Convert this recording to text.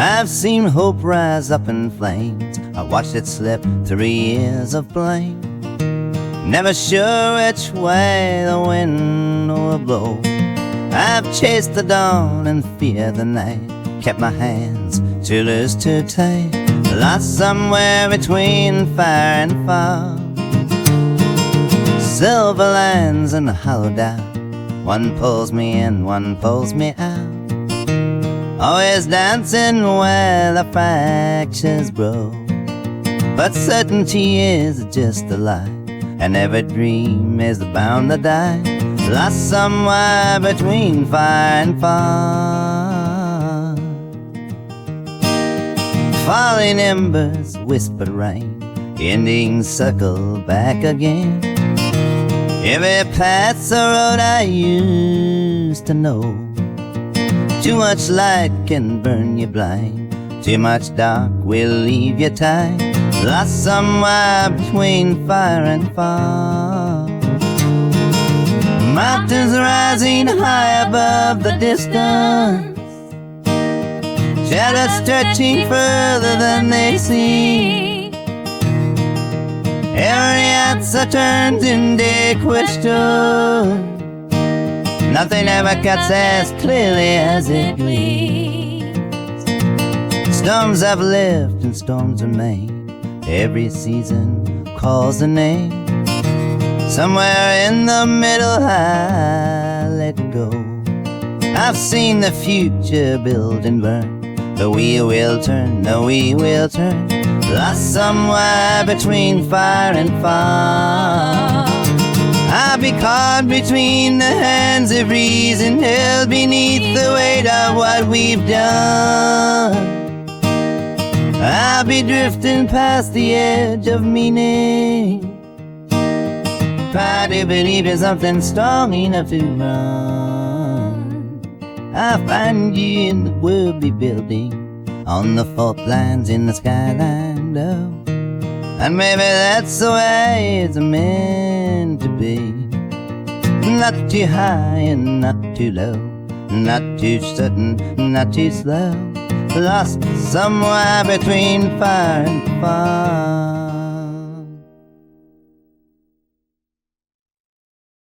I've seen hope rise up in flames. I watched it slip through years of blame. Never sure which way the wind will blow. I've chased the dawn and feared the night, kept my hands too loose, too tight, lost somewhere between fire and fog. Silver lines and hollow doubt, one pulls me in, one pulls me out. Always dancing where the fractures grow. But certainty is just a lie, and every dream is bound to die, lost somewhere between fire and fog. Falling embers, whispered rain, ending circle back again. Every path's a road I used to know. Too much light can burn you blind, too much dark will leave you tied, lost somewhere between fire and fog. Mountains rising high above the distance, shadows stretching further than they see. Every answer turns into a question, nothing ever cuts as clearly as it gleams. Storms have lived and storms remain, every season calls a name. Somewhere in the middle I let go. I've seen the future build and burn, the wheel will turn, the wheel will turn, lost somewhere between fire and fog. I'll be caught between the hands of reason, held beneath the weight of what we've done. I'll be drifting past the edge of meaning, try to believe there's something strong enough to run. I'll find you in the worldly building, on the fault lines in the skyline low. And maybe that's the way it's meant to be. Not too high and not too low, not too sudden, not too slow, lost somewhere between fire and fog.